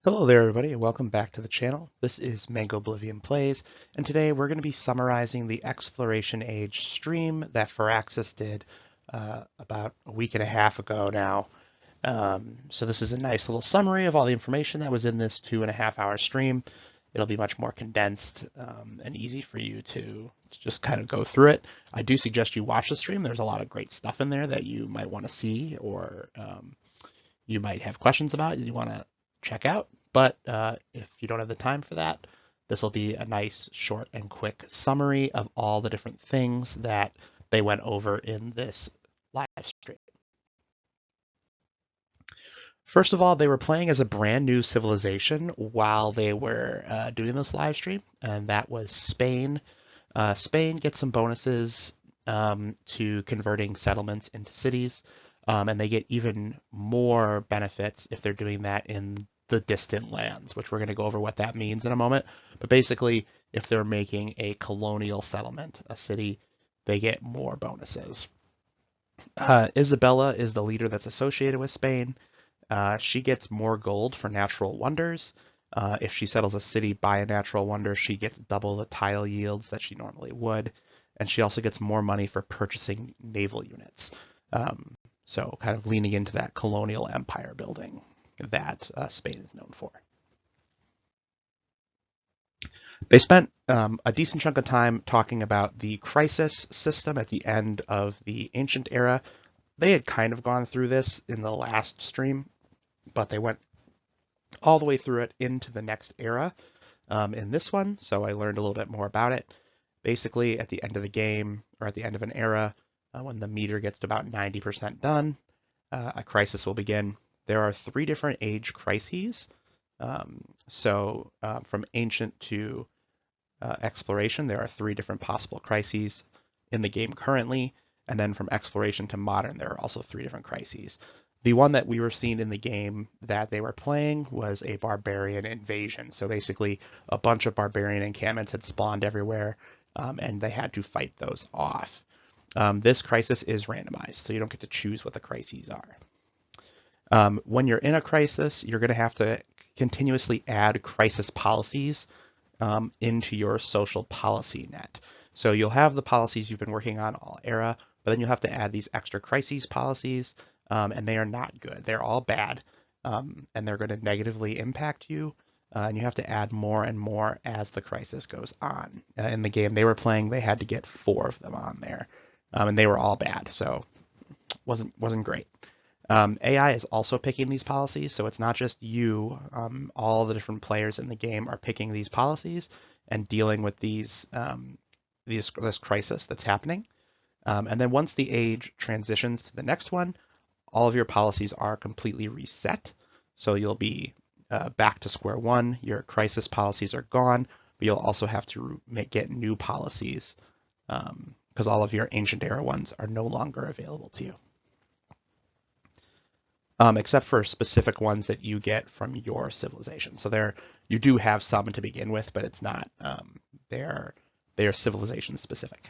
Hello there everybody and welcome back to the channel. This is Mango Oblivion Plays, and today we're going to be summarizing the Exploration Age stream that Firaxis did about a week and a half ago now. So this is a nice little summary of all the information that was in this 2.5 hour stream. It'll be much more condensed and easy for you to just kind of go through it. I do suggest you watch the stream. There's a lot of great stuff in there that you might want to see or you might have questions about you want to check out. But if you don't have the time for that, this will be a nice, short, and quick summary of all the different things that they went over in this live stream. First of all, they were playing as a brand new civilization while they were doing this live stream, and that was Spain. Spain gets some bonuses to converting settlements into cities, and they get even more benefits if they're doing that in the distant lands, which we're going to go over what that means in a moment. But basically, if they're making a colonial settlement, a city, they get more bonuses. Isabella is the leader that's associated with Spain. She gets more gold for natural wonders. If she settles a city by a natural wonder, she gets double the tile yields that she normally would. And she also gets more money for purchasing naval units. So kind of leaning into that colonial empire building that Spain is known for. They spent a decent chunk of time talking about the crisis system at the end of the ancient era. They had kind of gone through this in the last stream, but they went all the way through it into the next era in this one, so I learned a little bit more about it. Basically, at the end of the game, or at the end of an era, when the meter gets to about 90% done, a crisis will begin. There are 3 different age crises. From ancient to exploration, there are 3 different possible crises in the game currently. And then from exploration to modern, there are also 3 different crises. The one that we were seeing in the game that they were playing was a barbarian invasion. So basically, a bunch of barbarian encampments had spawned everywhere, and they had to fight those off. This crisis is randomized, so you don't get to choose what the crises are. When you're in a crisis, you're going to have to continuously add crisis policies into your social policy net. So you'll have the policies you've been working on all era, but then you'll have to add these extra crises policies, and they are not good. They're all bad, and they're going to negatively impact you, and you have to add more and more as the crisis goes on. In the game they were playing, they had to get 4 of them on there, and they were all bad, so wasn't great. AI is also picking these policies, so it's not just you. All the different players in the game are picking these policies and dealing with this crisis that's happening. And then once the age transitions to the next one, all of your policies are completely reset. So you'll be back to square one. Your crisis policies are gone, but you'll also have to get new policies because all of your ancient era ones are no longer available to you. Except for specific ones that you get from your civilization. So you do have some to begin with, but it's not. They're civilization specific.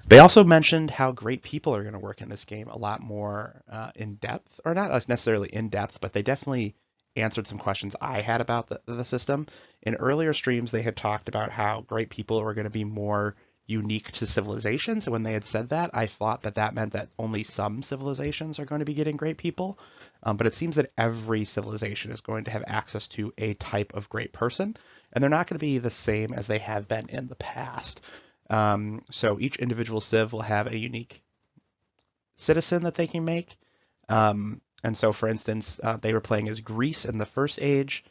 They also mentioned how great people are going to work in this game a lot more in depth, or not necessarily in depth, but they definitely answered some questions I had about the system. In earlier streams, they had talked about how great people were going to be more unique to civilizations. And when they had said that, I thought that meant that only some civilizations are going to be getting great people. But it seems that every civilization is going to have access to a type of great person, and they're not going to be the same as they have been in the past. So each individual civ will have a unique citizen that they can make. And so, for instance, they were playing as Greece in the first age,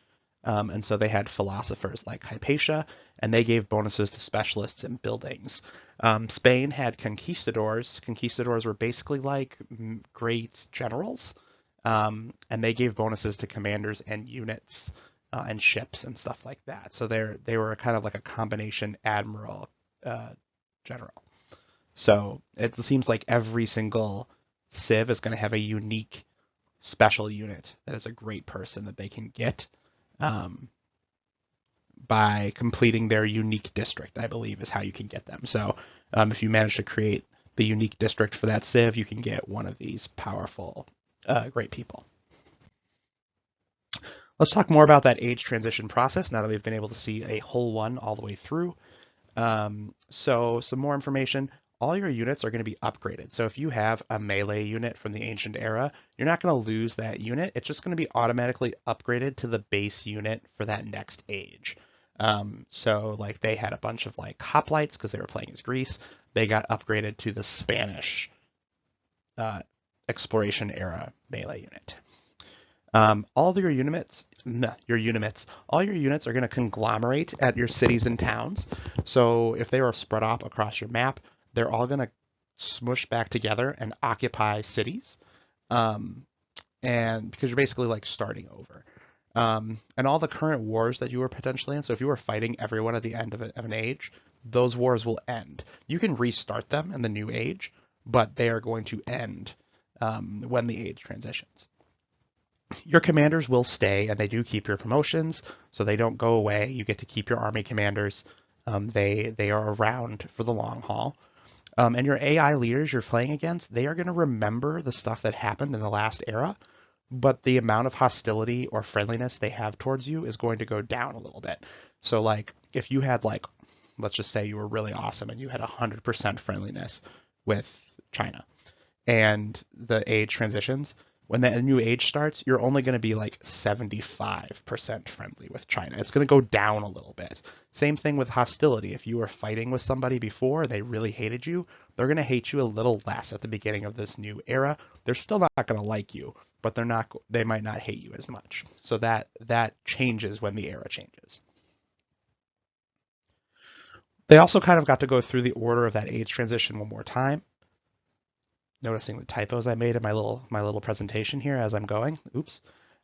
and so they had philosophers like Hypatia, and they gave bonuses to specialists in buildings. Spain had conquistadors. Conquistadors were basically like great generals, and they gave bonuses to commanders and units and ships and stuff like that. So they were kind of like a combination admiral general. So it seems like every single civ is going to have a unique special unit that is a great person that they can get by completing their unique district, I believe is how you can get them. So if you manage to create the unique district for that civ, you can get one of these powerful great people. Let's talk more about that age transition process now that we've been able to see a whole one all the way through. So some more information. All your units are going to be upgraded. So if you have a melee unit from the ancient era, you're not going to lose that unit. It's just going to be automatically upgraded to the base unit for that next age. So like they had a bunch of like hoplites because they were playing as Greece. They got upgraded to the Spanish exploration era melee unit. All of all your units are going to conglomerate at your cities and towns. So if they are spread off across your map, they're all going to smush back together and occupy cities. And because you're basically like starting over. And all the current wars that you were potentially in, so if you were fighting everyone at the end of an age, those wars will end. You can restart them in the new age, but they are going to end when the age transitions. Your commanders will stay, and they do keep your promotions, so they don't go away. You get to keep your army commanders. They are around for the long haul. And your AI leaders you're playing against, they are going to remember the stuff that happened in the last era, but the amount of hostility or friendliness they have towards you is going to go down a little bit. So like if you had like, let's just say you were really awesome and you had 100% friendliness with China and the age transitions, when that new age starts, you're only going to be like 75% friendly with China. It's going to go down a little bit. Same thing with hostility. If you were fighting with somebody before, they really hated you, they're going to hate you a little less at the beginning of this new era. They're still not going to like you, but they might not hate you as much. So that changes when the era changes. They also kind of got to go through the order of that age transition one more time. Noticing the typos I made in my little presentation here as I'm going. Oops.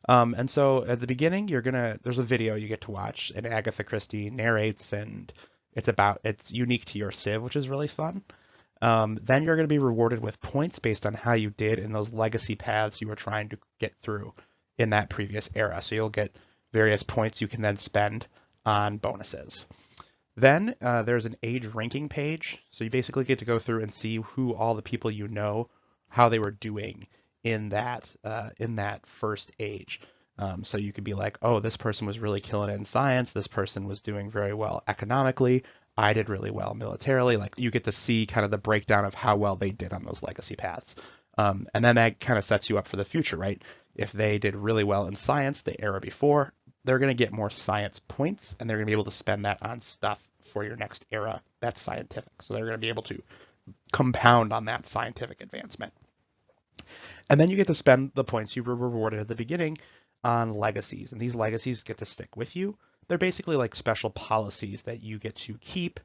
And so at the beginning, there's a video you get to watch, and Agatha Christie narrates, and it's unique to your Civ, which is really fun. Then you're going to be rewarded with points based on how you did in those legacy paths you were trying to get through in that previous era. So you'll get various points you can then spend on bonuses. Then there's an age ranking page. So you basically get to go through and see who all the people you know, how they were doing in that first age. So you could be like, oh, this person was really killing it in science. This person was doing very well economically. I did really well militarily. Like you get to see kind of the breakdown of how well they did on those legacy paths. And then that kind of sets you up for the future, right? If they did really well in science the era before, they're going to get more science points, and they're going to be able to spend that on stuff for your next era that's scientific. So they're going to be able to compound on that scientific advancement. And then you get to spend the points you were rewarded at the beginning on legacies, and these legacies get to stick with you. They're basically like special policies that you get to keep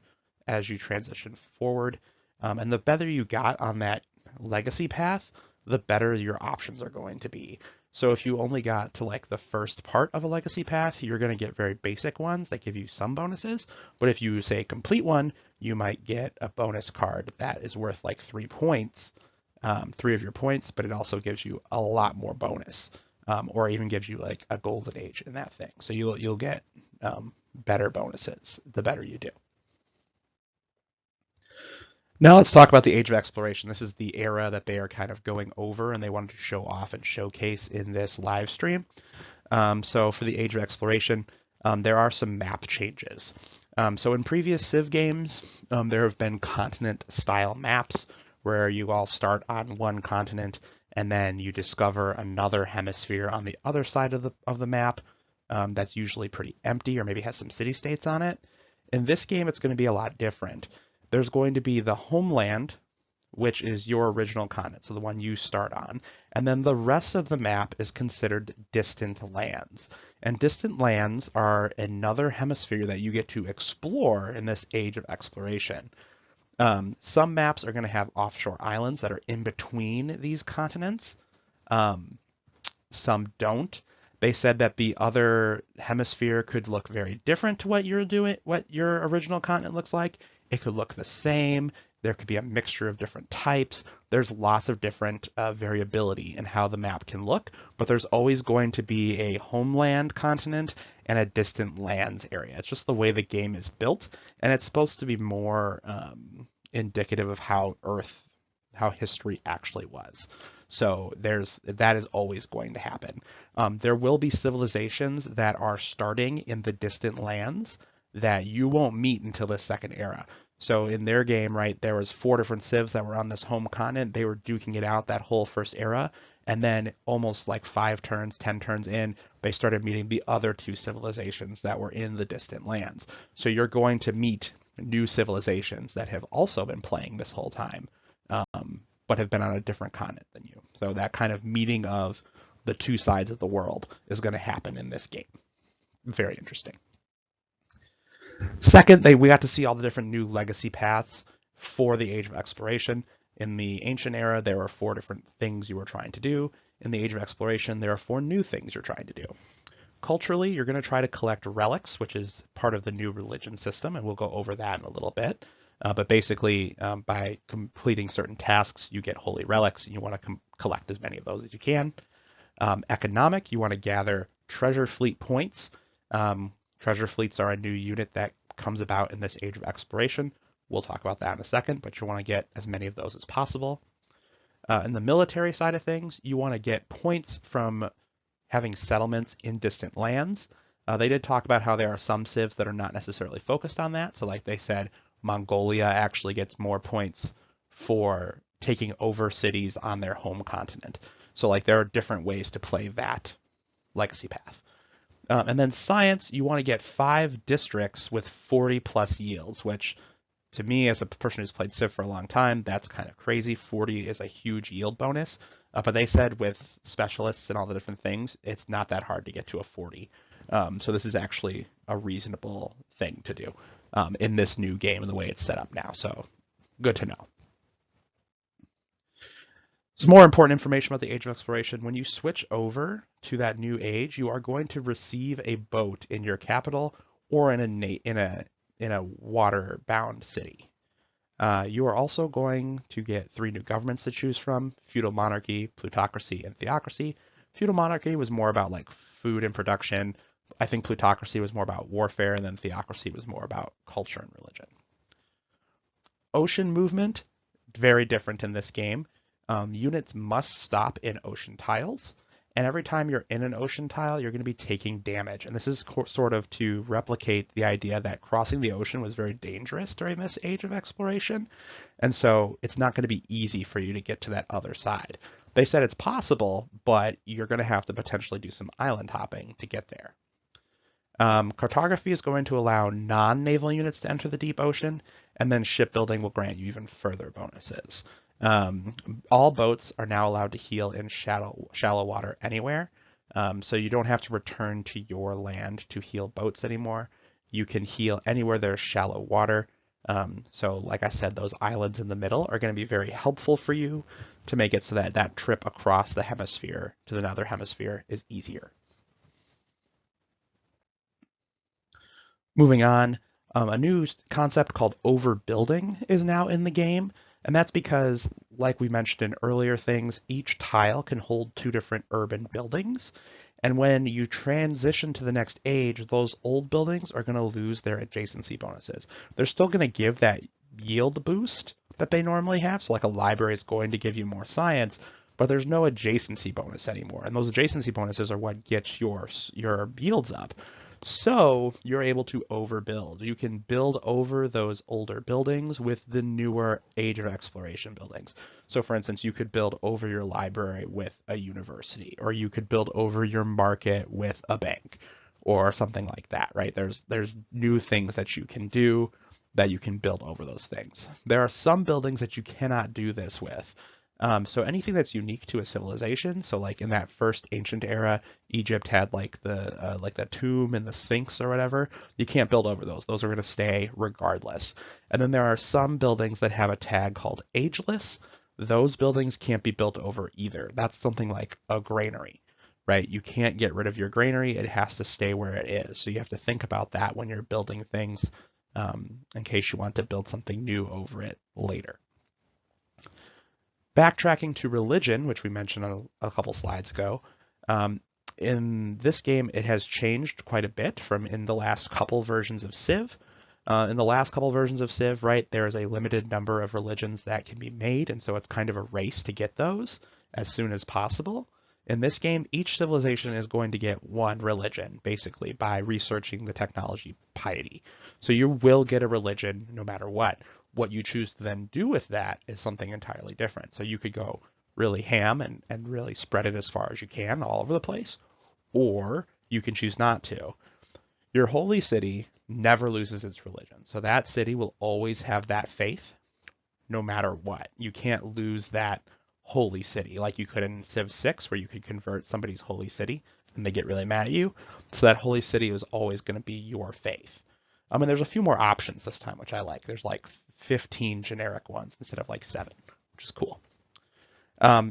as you transition forward. And the better you got on that legacy path, the better your options are going to be. So if you only got to like the first part of a legacy path, you're going to get very basic ones that give you some bonuses. But if you say complete one, you might get a bonus card that is worth like 3 points, 3 of your points, but it also gives you a lot more bonus, or even gives you like a golden age in that thing. So you'll get better bonuses the better you do. Now let's talk about the Age of Exploration. This is the era that they are kind of going over and they wanted to show off and showcase in this live stream. So for the Age of Exploration, there are some map changes. So in previous Civ games, there have been continent-style maps where you all start on one continent and then you discover another hemisphere on the other side of the map that's usually pretty empty or maybe has some city-states on it. In this game, it's going to be a lot different. There's going to be the homeland, which is your original continent, so the one you start on, and then the rest of the map is considered distant lands. And distant lands are another hemisphere that you get to explore in this Age of Exploration. Some maps are going to have offshore islands that are in between these continents. Some don't. They said that the other hemisphere could look very different to what your original continent looks like. It could look the same. There could be a mixture of different types. There's lots of different variability in how the map can look, but there's always going to be a homeland continent and a distant lands area. It's just the way the game is built, and it's supposed to be more indicative of how Earth how history actually was. So that is always going to happen. There will be civilizations that are starting in the distant lands that you won't meet until the second era. So in their game, right, there was 4 different civs that were on this home continent. They were duking it out that whole first era, and then almost like 5 turns, 10 turns in, they started meeting the other 2 civilizations that were in the distant lands. So you're going to meet new civilizations that have also been playing this whole time, but have been on a different continent than you. So that kind of meeting of the 2 sides of the world is going to happen in this game. Very interesting. Second, we got to see all the different new legacy paths for the Age of Exploration. In the ancient era, there were 4 different things you were trying to do. In the Age of Exploration, there are 4 new things you're trying to do. Culturally, you're going to try to collect relics, which is part of the new religion system, and we'll go over that in a little bit. But basically, by completing certain tasks, you get holy relics, and you want to collect as many of those as you can. Economic, you want to gather treasure fleet points. Treasure fleets are a new unit that comes about in this Age of Exploration. We'll talk about that in a second, but you want to get as many of those as possible. In the military side of things, you want to get points from having settlements in distant lands. They did talk about how there are some civs that are not necessarily focused on that. So like they said, Mongolia actually gets more points for taking over cities on their home continent. So like there are different ways to play that legacy path. And then science, you want to get 5 districts with 40 plus yields, which to me, as a person who's played Civ for a long time, that's kind of crazy. 40 is a huge yield bonus. But they said with specialists and all the different things, it's not that hard to get to a 40. So this is actually a reasonable thing to do in this new game and the way it's set up now. So good to know. Some more important information about the Age of Exploration. When you switch over to that new age, you are going to receive a boat in your capital or in a water-bound city. You are also going to get 3 new governments to choose from: feudal monarchy, plutocracy, and theocracy. Feudal monarchy was more about like food and production. I think plutocracy was more about warfare, and then theocracy was more about culture and religion. Ocean movement, very different in this game. Units must stop in ocean tiles, and every time you're in an ocean tile, you're going to be taking damage. And this is sort of to replicate the idea that crossing the ocean was very dangerous during this Age of Exploration, and so it's not going to be easy for you to get to that other side. They said it's possible, but you're going to have to potentially do some island hopping to get there. Cartography is going to allow non-naval units to enter the deep ocean, and then shipbuilding will grant you even further bonuses. All boats are now allowed to heal in shallow water anywhere, so you don't have to return to your land to heal boats anymore. You can heal anywhere there's shallow water. So like I said, those islands in the middle are going to be very helpful for you to make it so that that trip across the hemisphere to the other hemisphere is easier. Moving on, a new concept called overbuilding is now in the game. And that's because, like we mentioned in earlier things, each tile can hold 2 different urban buildings. And when you transition to the next age, those old buildings are going to lose their adjacency bonuses. They're still going to give that yield boost that they normally have. So like a library is going to give you more science, but there's no adjacency bonus anymore. And those adjacency bonuses are what gets your yields up. So you're able to overbuild. You can build over those older buildings with the newer Age of Exploration buildings. So for instance, you could build over your library with a university, or you could build over your market with a bank, or something like that, right? There's new things that you can do that you can build over those things. There are some buildings that you cannot do this with. So anything that's unique to a civilization, so like in that first ancient era, Egypt had like the tomb and the Sphinx or whatever, you can't build over those. Those are going to stay regardless. And then there are some buildings that have a tag called ageless. Those buildings can't be built over either. That's something like a granary, right? You can't get rid of your granary. It has to stay where it is. So you have to think about that when you're building things, in case you want to build something new over it later. Backtracking to religion, which we mentioned a couple slides ago, in this game it has changed quite a bit from in the last couple versions of Civ. In the last couple versions of Civ, right, there is a limited number of religions that can be made, and so it's kind of a race to get those as soon as possible. In this game, each civilization is going to get one religion, basically, by researching the technology piety. So you will get a religion no matter what. What you choose to then do with that is something entirely different. So you could go really ham and really spread it as far as you can all over the place, or you can choose not to. Your holy city never loses its religion. So that city will always have that faith no matter what. You can't lose that holy city like you could in Civ 6 where you could convert somebody's holy city and they get really mad at you. So that holy city is always going to be your faith. I mean, there's a few more options this time, which I like. There's like 15 generic ones instead of like 7, which is cool.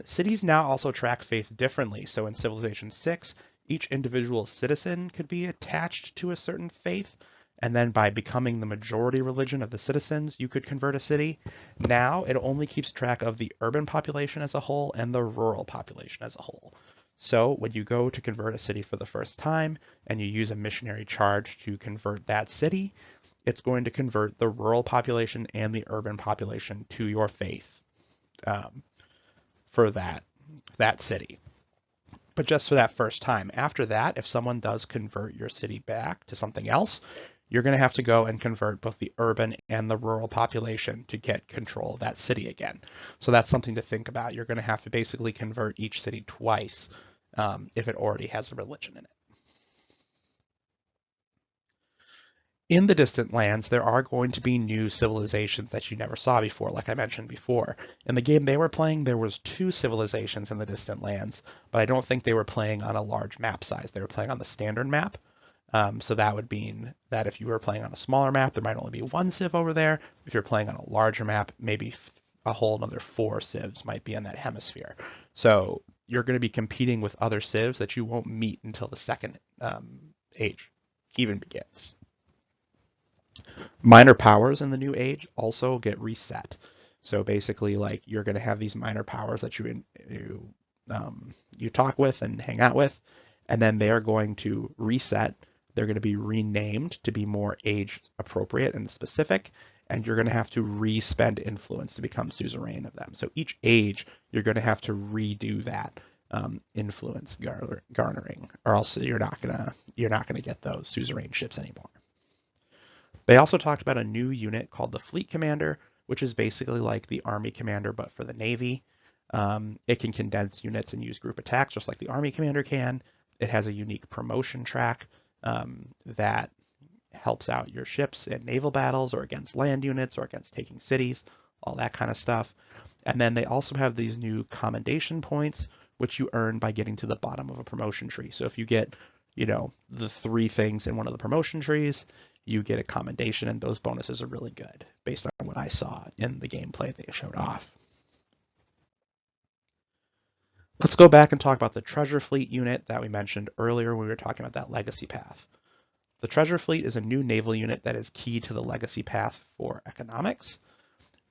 Cities now also track faith differently. So in Civilization 6, each individual citizen could be attached to a certain faith, and then by becoming the majority religion of the citizens, you could convert a city. Now it only keeps track of the urban population as a whole and the rural population as a whole. So when you go to convert a city for the first time and you use a missionary charge to convert that city, it's going to convert the rural population and the urban population to your faith for that city. But just for that first time. After that, if someone does convert your city back to something else, you're going to have to go and convert both the urban and the rural population to get control of that city again. So that's something to think about. You're going to have to basically convert each city twice if it already has a religion in it. In the distant lands, there are going to be new civilizations that you never saw before, like I mentioned before. In the game they were playing, there was 2 civilizations in the distant lands, but I don't think they were playing on a large map size. They were playing on the standard map. So that would mean that if you were playing on a smaller map, there might only be 1 civ over there. If you're playing on a larger map, maybe a whole another 4 civs might be in that hemisphere. So you're going to be competing with other civs that you won't meet until the second age even begins. Minor powers in the new age also get reset. So basically, like you're going to have these minor powers that you talk with and hang out with, and then they are going to reset. They're going to be renamed to be more age appropriate and specific, and you're going to have to re-spend influence to become suzerain of them. So each age, you're going to have to redo that influence garnering, or else you're not gonna get those suzerain ships anymore. They also talked about a new unit called the Fleet Commander, which is basically like the Army Commander but for the Navy. It can condense units and use group attacks just like the Army Commander can. It has a unique promotion track that helps out your ships in naval battles or against land units or against taking cities, all that kind of stuff. And then they also have these new commendation points, which you earn by getting to the bottom of a promotion tree. So if you get, the 3 things in one of the promotion trees, you get a commendation, and those bonuses are really good based on what I saw in the gameplay they showed off. Let's go back and talk about the treasure fleet unit that we mentioned earlier when we were talking about that legacy path. The treasure fleet is a new naval unit that is key to the legacy path for economics.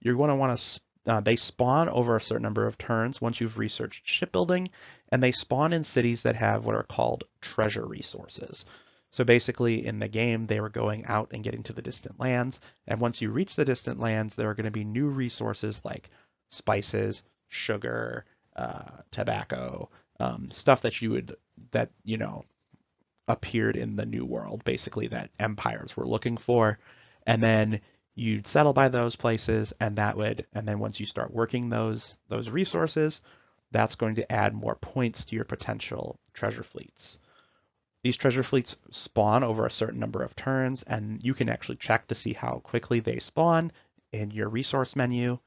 You're going to want to, they spawn over a certain number of turns once you've researched shipbuilding, and they spawn in cities that have what are called treasure resources. So basically in the game, they were going out and getting to the distant lands. And once you reach the distant lands, there are going to be new resources like spices, sugar, tobacco, stuff that appeared in the new world, basically that empires were looking for. And then you'd settle by those places, and then once you start working those resources, that's going to add more points to your potential treasure fleets. These treasure fleets spawn over a certain number of turns, and you can actually check to see how quickly they spawn in your resource menu.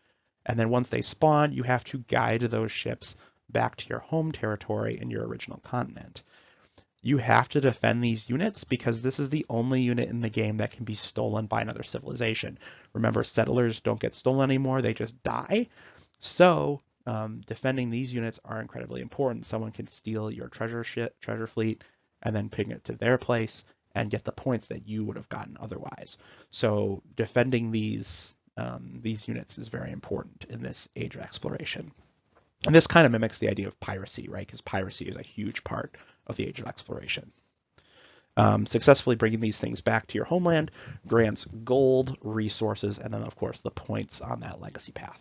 And then once they spawn, you have to guide those ships back to your home territory in your original continent. You have to defend these units because this is the only unit in the game that can be stolen by another civilization. Remember, settlers don't get stolen anymore, they just die. So defending these units are incredibly important. Someone can steal your treasure fleet, and then ping it to their place and get the points that you would have gotten otherwise. So defending these units is very important in this Age of Exploration. And this kind of mimics the idea of piracy, right? Because piracy is a huge part of the Age of Exploration. Successfully bringing these things back to your homeland grants gold, resources, and then, of course, the points on that legacy path.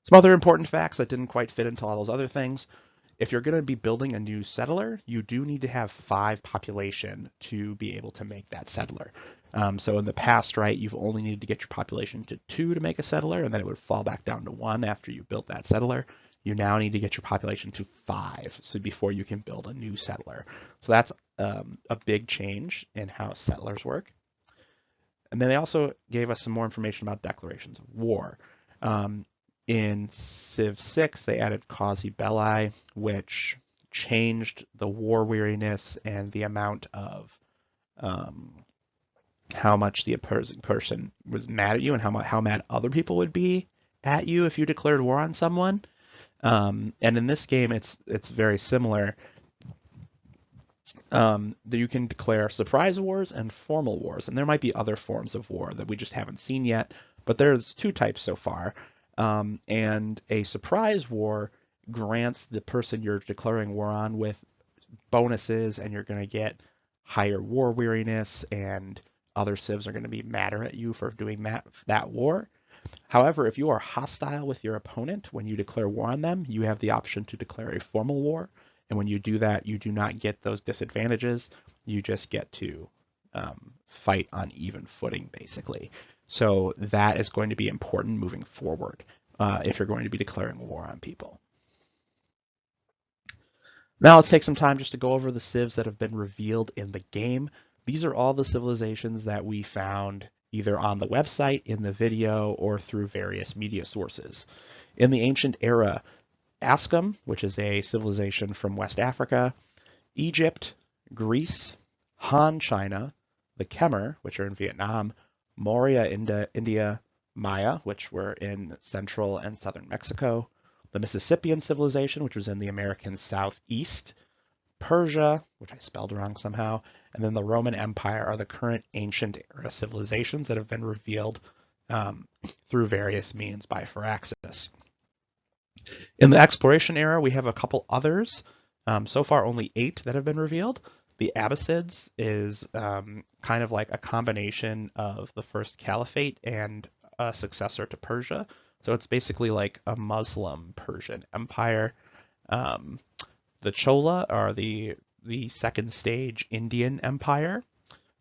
Some other important facts that didn't quite fit into all those other things. If you're going to be building a new settler, you do need to have 5 population to be able to make that settler. So in the past, right, you've only needed to get your population to 2 to make a settler, and then it would fall back down to 1 after you built that settler. You now need to get your population to 5 so before you can build a new settler. So that's a big change in how settlers work. And then they also gave us some more information about declarations of war. In Civ 6, they added Causa Belli, which changed the war weariness and the amount of how much the opposing person was mad at you and how mad other people would be at you if you declared war on someone. And in this game, it's very similar. That you can declare surprise wars and formal wars, and there might be other forms of war that we just haven't seen yet, but there's 2 types so far. And a surprise war grants the person you're declaring war on with bonuses, and you're going to get higher war weariness, and other civs are going to be madder at you for doing that war. However, if you are hostile with your opponent when you declare war on them, you have the option to declare a formal war. And when you do that, you do not get those disadvantages. You just get to fight on even footing, basically. So that is going to be important moving forward if you're going to be declaring war on people. Now let's take some time just to go over the civs that have been revealed in the game. These are all the civilizations that we found either on the website, in the video, or through various media sources. In the ancient era, Ascom, which is a civilization from West Africa, Egypt, Greece, Han China, the Khmer, which are in Vietnam, Maurya India, Maya, which were in central and southern Mexico, the Mississippian civilization, which was in the American southeast, Persia, which I spelled wrong somehow, and then the Roman Empire are the current ancient era civilizations that have been revealed through various means by Firaxis. In the exploration era, we have a couple others. So far, only 8 that have been revealed. The Abbasids is kind of like a combination of the first caliphate and a successor to Persia. So it's basically like a Muslim Persian empire. The Chola are the second stage Indian empire.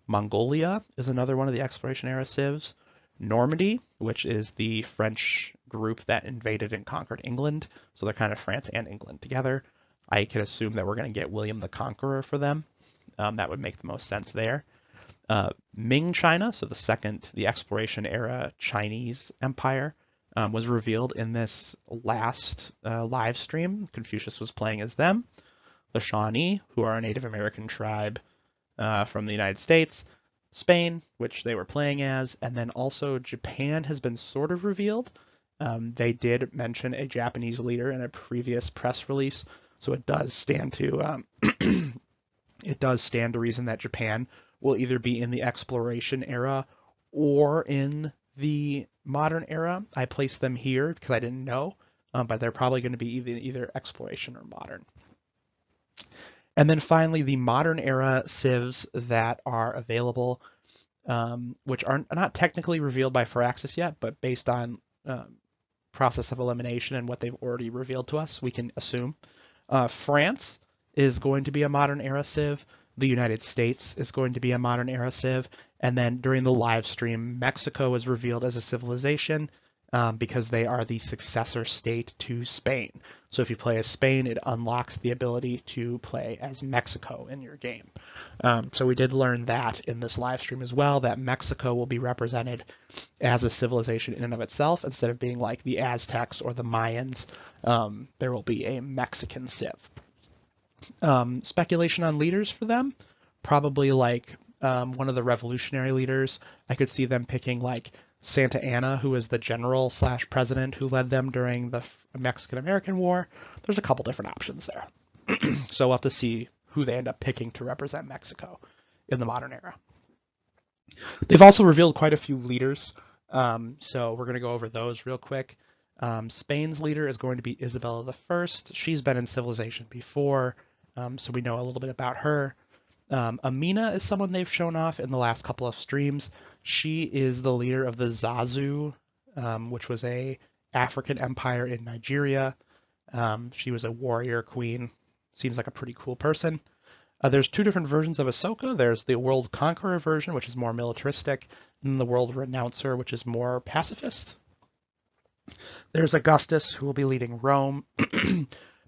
Mongolia is another one of the exploration era civs. Normandy, which is the French group that invaded and conquered England. So they're kind of France and England together. I could assume that we're going to get William the Conqueror for them. That would make the most sense there. Ming China, so the exploration era Chinese empire, was revealed in this last live stream. Confucius was playing as them. The Shawnee, who are a Native American tribe from the United States. Spain, which they were playing as, and then also Japan has been sort of revealed. They did mention a Japanese leader in a previous press release, so it does stand to reason that Japan will either be in the exploration era or in the modern era. I placed them here because I didn't know, but they're probably going to be either exploration or modern. And then finally, the modern era civs that are available, which are not technically revealed by Firaxis yet, but based on process of elimination and what they've already revealed to us, we can assume. France is going to be a modern era civ. The United States is going to be a modern era civ. And then during the live stream, Mexico was revealed as a civilization because they are the successor state to Spain. So if you play as Spain, it unlocks the ability to play as Mexico in your game. So we did learn that in this live stream as well, that Mexico will be represented as a civilization in and of itself instead of being like the Aztecs or the Mayans. There will be a Mexican civ. Speculation on leaders for them, probably like one of the revolutionary leaders. I could see them picking like Santa Anna, who is the general / president who led them during the Mexican-American War. There's a couple different options there. So we'll have to see who they end up picking to represent Mexico in the modern era. They've also revealed quite a few leaders, so we're going to go over those real quick. Spain's leader is going to be Isabella I. She's been in civilization before. so we know a little bit about her. Amina is someone they've shown off in the last couple of streams. She is the leader of the Zazu, which was a African empire in Nigeria. She was a warrior queen. Seems like a pretty cool person. There's two different versions of Ahsoka. There's the World Conqueror version, which is more militaristic, and the World Renouncer, which is more pacifist. There's Augustus, who will be leading Rome.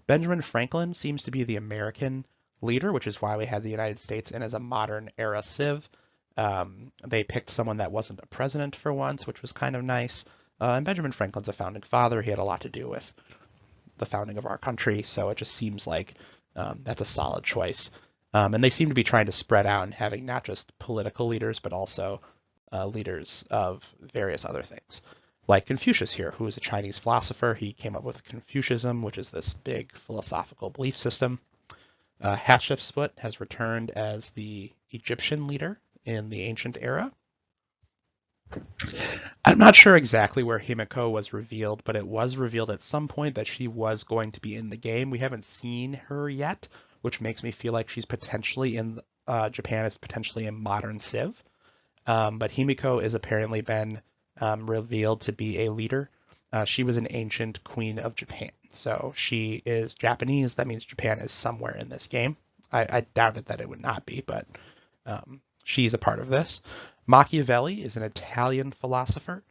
Benjamin Franklin seems to be the American leader, which is why we had the United States in as a modern era civ. They picked someone that wasn't a president for once, which was kind of nice. And Benjamin Franklin's a founding father. He had a lot to do with the founding of our country, so it just seems like that's a solid choice. And they seem to be trying to spread out and having not just political leaders, but also leaders of various other things. Like Confucius here, who is a Chinese philosopher. He came up with Confucianism, which is this big philosophical belief system. Hatshepsut has returned as the Egyptian leader in the ancient era. I'm not sure exactly where Himiko was revealed, but it was revealed at some point that she was going to be in the game. We haven't seen her yet, which makes me feel like she's potentially in Japan is potentially in modern Civ. But Himiko has apparently been revealed to be a leader. She was an ancient queen of Japan. So she is Japanese. That means Japan is somewhere in this game. I doubted that it would not be, but she's a part of this. Machiavelli is an Italian philosopher.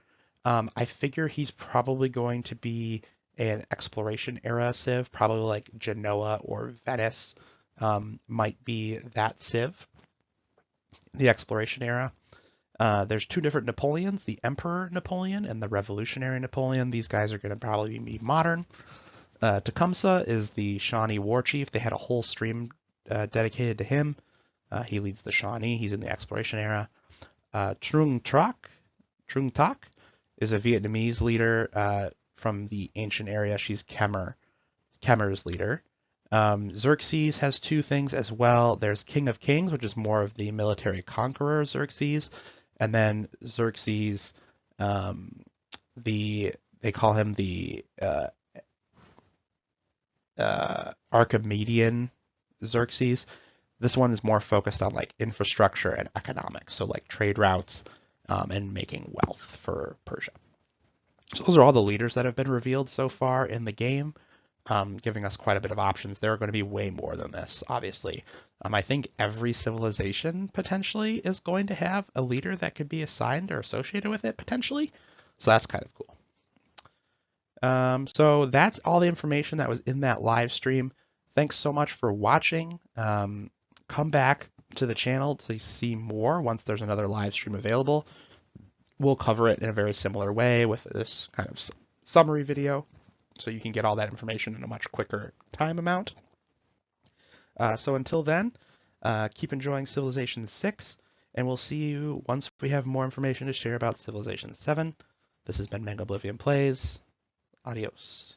I figure he's probably going to be an exploration era civ, probably like Genoa or Venice might be that civ, the exploration era. There's two different Napoleons, the Emperor Napoleon and the Revolutionary Napoleon. These guys are going to probably be modern. Tecumseh is the Shawnee war chief. They had a whole stream dedicated to him. He leads the Shawnee. He's in the exploration era. Trung Tak is a Vietnamese leader from the ancient area. She's Khmer's leader. Xerxes has two things as well. There's King of Kings, which is more of the military conqueror Xerxes, and then Xerxes, they call him the Archimedean Xerxes. This one is more focused on like infrastructure and economics, so like trade routes and making wealth for Persia. So those are all the leaders that have been revealed so far in the game, giving us quite a bit of options. There are going to be way more than this, obviously. I think every civilization potentially is going to have a leader that could be assigned or associated with it potentially. So that's kind of cool. So that's all the information that was in that live stream. Thanks so much for watching. Come back to the channel to see more once there's another live stream available. We'll cover it in a very similar way with this kind of summary video, so you can get all that information in a much quicker time amount. So until then, keep enjoying Civilization 6, and we'll see you once we have more information to share about Civilization 7. This has been Mega Oblivion Plays. Adios.